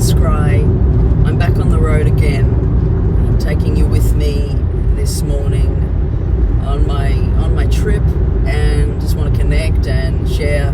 Scry. I'm back on the road again, taking you with me this morning on my trip, and just want to connect and share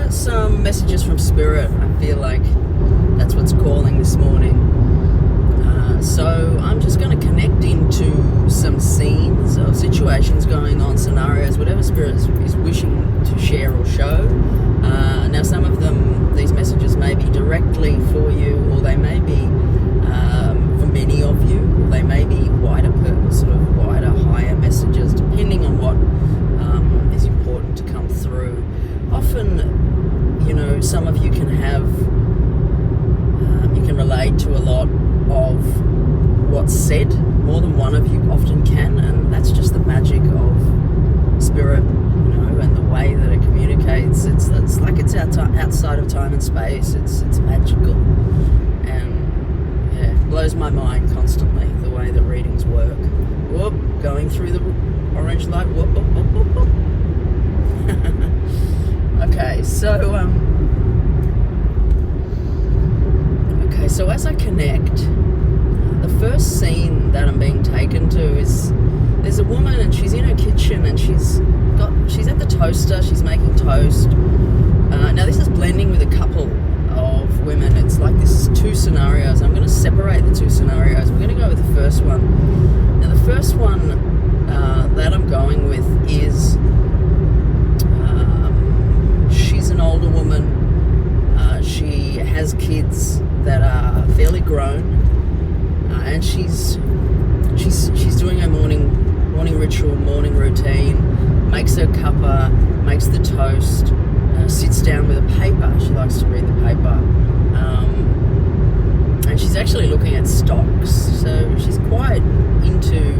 some messages from Spirit. I feel like that's what's calling this morning. So I'm just going to connect into some scenes of situations going on, scenarios, whatever Spirit is wishing to share or show. Now some of them, these messages may be directly for you, or they may be for many of you, or they may be wider, higher messages, depending on what is important to come through. Often, some of you can have, you can relate to a lot of what's said. More than one of you often can, and that's just the magic of Spirit, and the way that it communicates. It's like it's outside of time and space. It's magical, and it blows my mind constantly the way that readings work. Whoop, going through the orange light. Whoop, whoop, whoop, whoop, whoop. Okay, so as I connect, the first scene that I'm being taken to is there's a woman, and she's in her kitchen, and she's at the toaster, she's making toast. Now this is blending with a couple of women. It's like this is two scenarios. I'm going to separate the two scenarios. We're going to go with the first one. Now the first one that I'm going with is she's an older woman. She has kids that are fairly grown, and she's doing her morning ritual, morning routine, makes her cuppa, makes the toast, sits down with a paper. She likes to read the paper, and she's actually looking at stocks, so she's quite into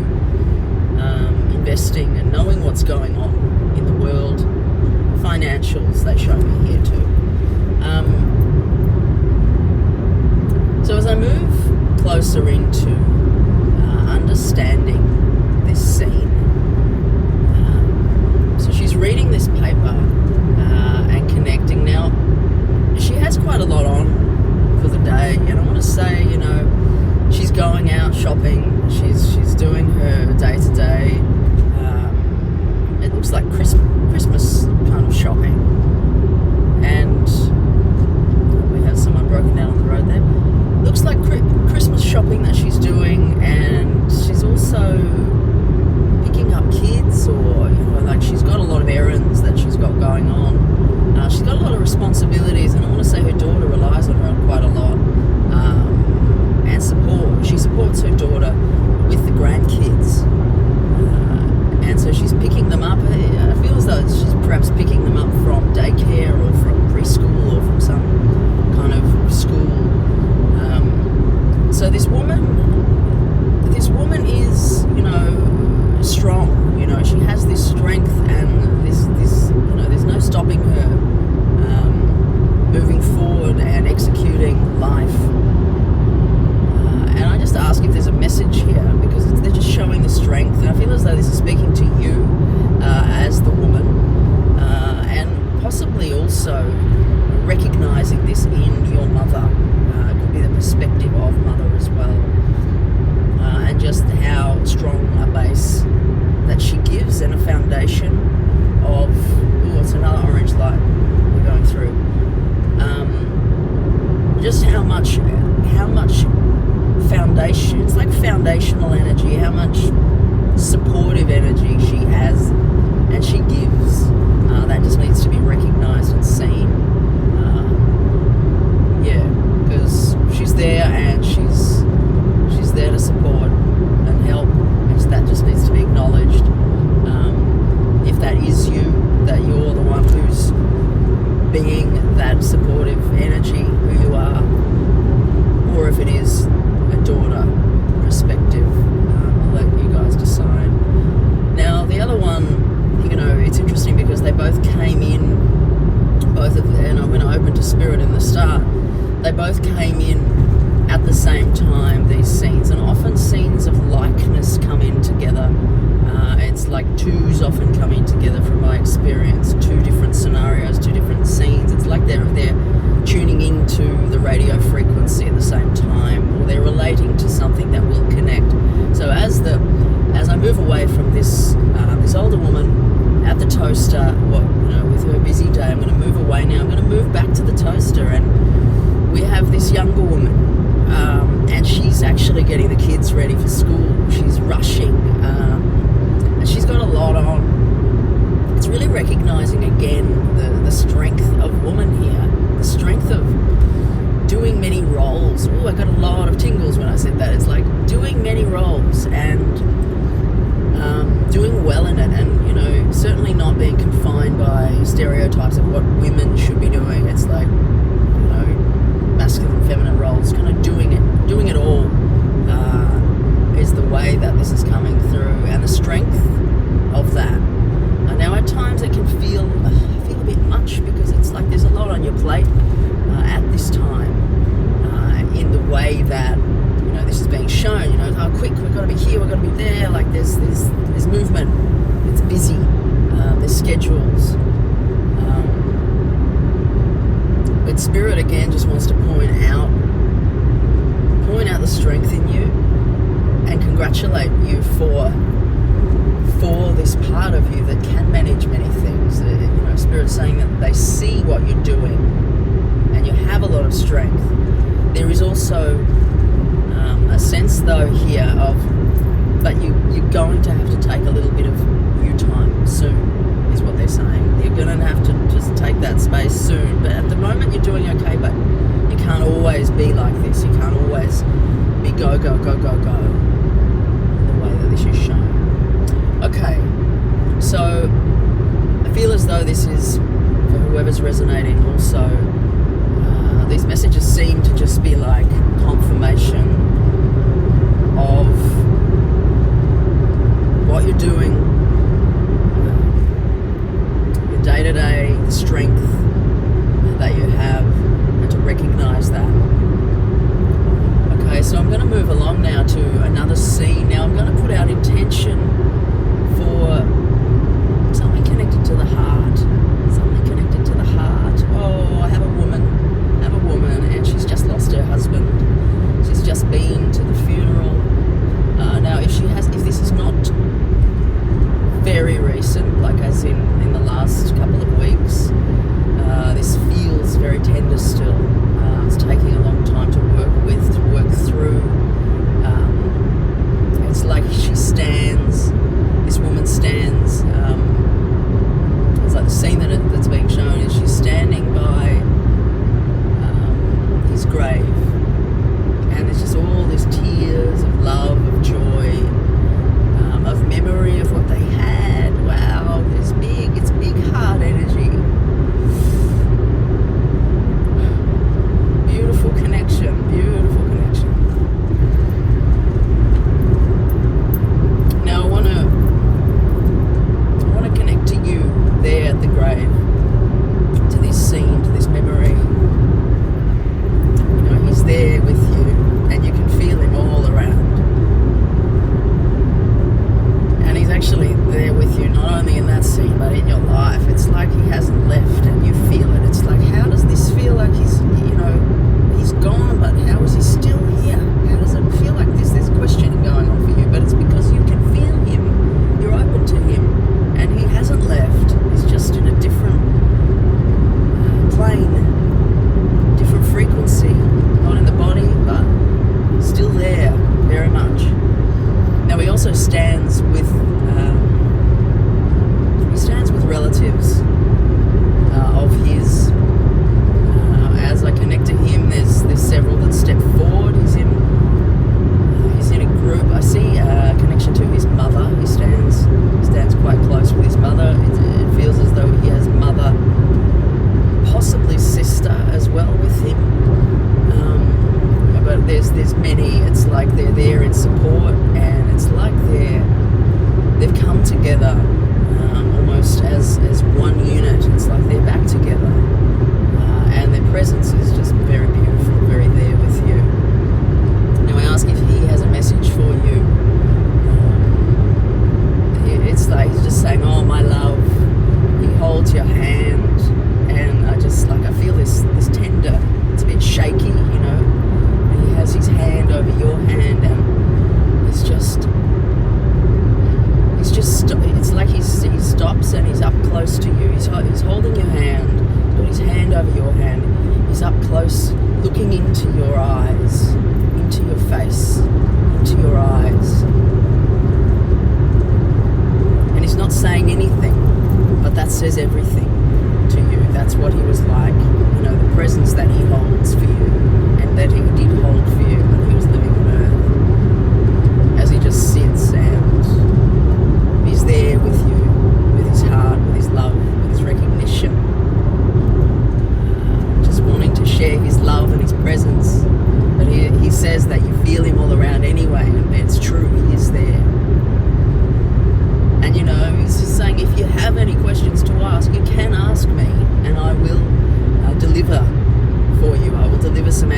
investing and knowing what's going on in the world. Financials, they show me here too. So as I move closer into understanding this scene, so she's reading this paper and connecting. Now, she has quite a lot on for the day, and I want to say, she's going out shopping, she's doing her day-to-day, it looks like Christmas kind of shopping, and we have someone broken down on the road there. Looks like Christmas shopping that she's doing, and she's also picking up kids, or she's got a lot of errands that she's got going on. She's got a lot of responsibilities, and I want to say her daughter relies on her quite a lot, and support. She supports her daughter with the grandkids, and so she's picking them up. I feel as though she's perhaps picking them up from daycare or from preschool or from some kind of school. So this woman is, strong. She has this strength, and this there's no stopping her moving forward and executing life. And I just ask if there's a message here, because they're just showing the strength, and I feel as though this is speaking to you as the woman, and possibly also recognizing this in your mother. It could be the perspective of mother as well, and just how strong a base that she gives, and a foundation of, it's another orange light we're going through, just how much foundation, it's like foundational energy, how much supportive energy she has and she gives, that just needs to be recognized and seen. Because she's there, and she's there to support and help, and that just needs to be acknowledged. If that is you, that you're the one who's being that supportive energy, who you are, or if it is a daughter perspective, I'll let you guys decide. Now the other one, it's interesting because they both came in, both of them, and when I opened to Spirit in the start, they both came in at the same time, these scenes, and often scenes of likeness come in together. It's like twos often coming together from my experience, two different scenarios, two different scenes. It's like they're tuning into the opposite that. It's like doing many roles and doing well in it, and you know, certainly not being confined by stereotypes of what women should be doing. It's like, you know, masculine, feminine roles, kind of doing it all is the way that this is coming through, and the strength of that. Now at times it can feel a bit much, because it's like there's a lot on your plate at this time, in the way that, you know, this is being shown. You know, oh, quick, we've got to be here, we've got to be there. Like there's movement, it's busy, there's schedules. But Spirit again just wants to point out the strength in you and congratulate you for this part of you that can manage many things. You know, Spirit's saying that they see what you're doing and you have a lot of strength. There is also a sense though here of, but you're going to have to take a little bit of you time soon, is what they're saying. You're going to have to just take that space soon. But at the moment you're doing okay, but you can't always be like this. You can't always be go, go, go, go, go, the way that this is shown. Okay, so I feel as though this is, for whoever's resonating also, these messages seem to just be like confirmation of what you're doing, your day-to-day, the strength that you have, and to recognize that. Okay, so I'm going to move along now to another scene. Now I'm going to put out intention for something connected to the heart. Something connected to the heart. Oh, I have a woman, and she's just lost her husband. She's just been to the funeral. Now, if this is not very recent, like as in the last couple of weeks, this feels very tender still. It's taking a long time to work through. It's like this woman stands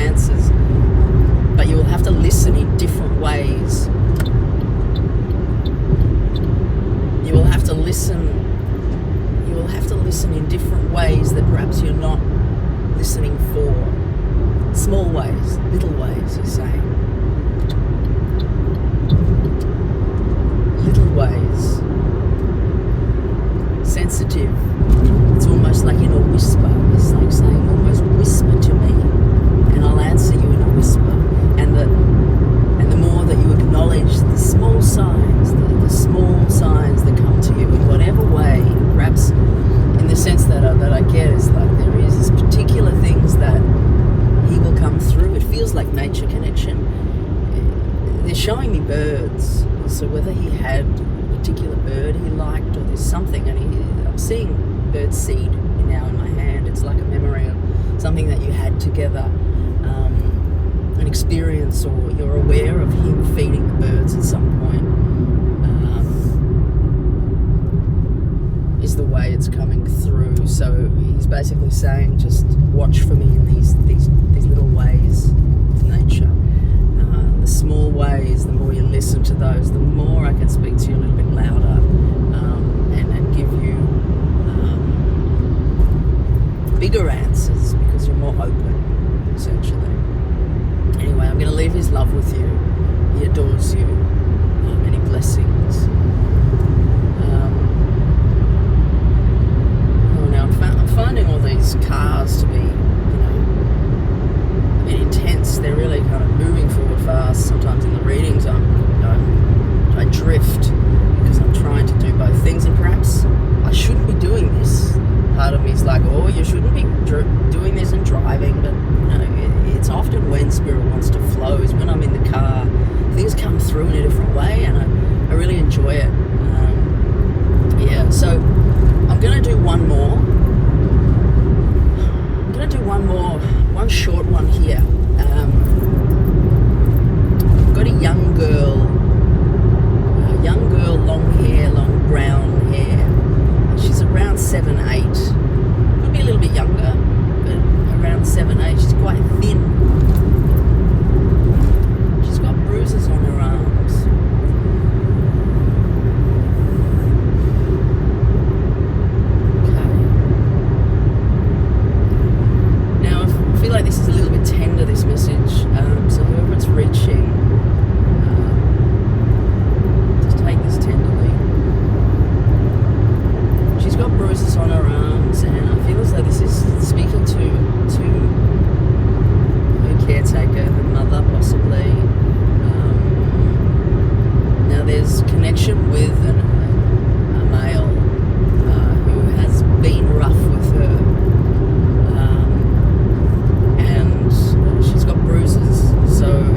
answers, but you will have to listen in different ways. You will have to listen in different ways that perhaps you're not listening for. Small ways, little ways, he's saying. Little ways. Sensitive. It's almost like in a whisper. It's like saying, almost whisper to me, and I'll answer you in a whisper. And the more that you acknowledge the small signs, the small signs that come to you in whatever way, perhaps in the sense that I get is like there is this particular things that he will come through. It feels like nature connection. They're showing me birds. So whether he had a particular bird he liked, or there's something, and I'm seeing bird seed now in my hand. It's like a memory of something that you had together, an experience, or you're aware of him feeding the birds at some point. Is the way it's coming through. So he's basically saying, just watch for me in these little ways of nature. The small ways, the more you listen to those, the more I can speak to you a little bit louder, and give you bigger answers, because you're more open, essentially. Anyway, I'm going to leave his love with you. He adores you. Many blessings. I'm finding all these cars to be, a bit intense. They're really kind of moving forward fast. Sometimes in the readings I drift because I'm trying to do both things, and perhaps I shouldn't be doing this. Part of me is like, oh, you shouldn't be doing this and driving, but it's often when Spirit wants to flow is when I'm in the car. Things come through in a different way, and I really enjoy it. So I'm going to do one more. One short one here. I've got a young girl, long hair, long brown hair. She's around 7, 8. Could be a little bit younger, but around 7, 8. She's quite thin. She's got bruises on her arms. Like this is a little bit tender, this message, so whoever it's reaching, just take this tenderly. She's got bruises on her arms, and I feel as though this is speaking to her caretaker, her mother possibly. Now there's connection with a male who has been rough with her.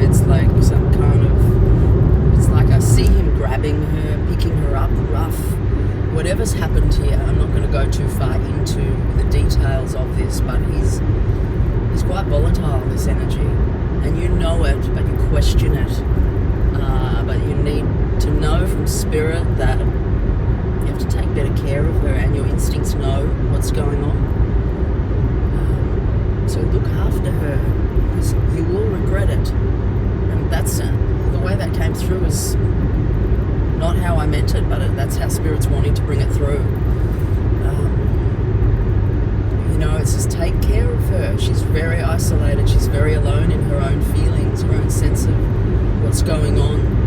It's like some kind of, it's like I see him grabbing her, picking her up rough. Whatever's happened here, I'm not going to go too far into the details of this, but he's quite volatile, this energy. And you know it, but you question it. But you need to know from Spirit that you have to take better care of her, and your instincts know what's going on. So look after her, because you will regret it. And that's the way that came through is not how I meant it, but that's how Spirit's wanting to bring it through. It's just take care of her. She's very isolated. She's very alone in her own feelings, her own sense of what's going on.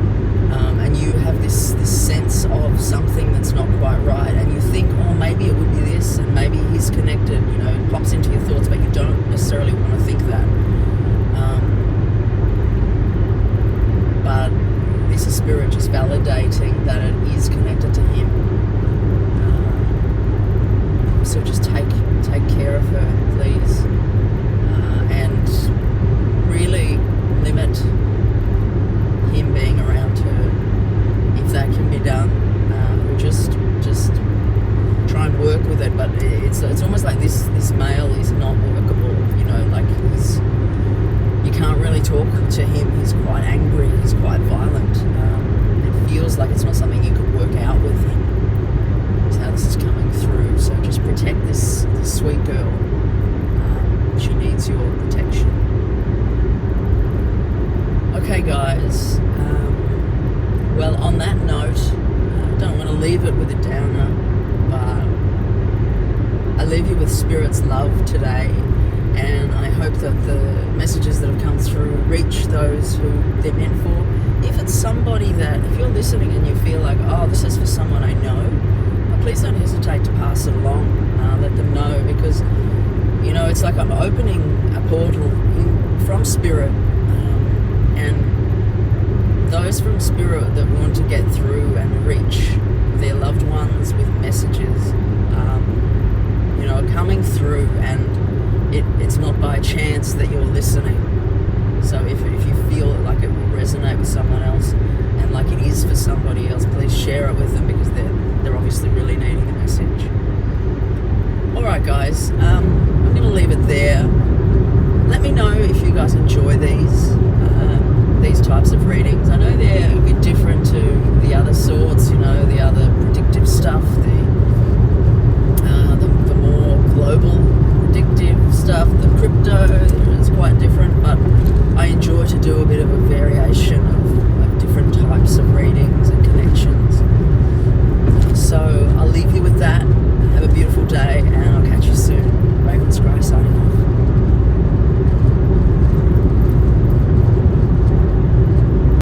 And you have this sense of something that's not quite right, and you think, oh, maybe it would be this, and maybe he's connected. It pops into your thoughts, but you don't necessarily want to think that. But this is Spirit just validating that it is connected to him. So just take care of her, please, and really limit him being around her, if that can be done. Or just try and work with it. But it's almost like this male is not workable. Like you can't really talk to him. He's quite angry. He's quite violent. It feels like it's not something you could work out with him. That's how this is coming through. So just protect this sweet girl. She needs your protection. Okay, guys. Well, on that note, I don't want to leave it with a downer, but I leave you with Spirit's love today, and I hope that the messages that have come through reach those who they're meant for. If it's somebody that, if you're listening and you feel like, oh, this is for someone I know, please don't hesitate to pass it along. Let them know, because, you know, it's like I'm opening a portal from Spirit, and those from Spirit that want to get through and reach their loved ones with messages, you know, are coming through, and it's not by chance that you're listening. So if you feel like it will resonate with someone else, and like it is for somebody else, please share it with them, because they're obviously really needing the message. Alright guys, I'm going to leave it there. Let me know if you guys enjoy these types of readings. I know they're a bit different to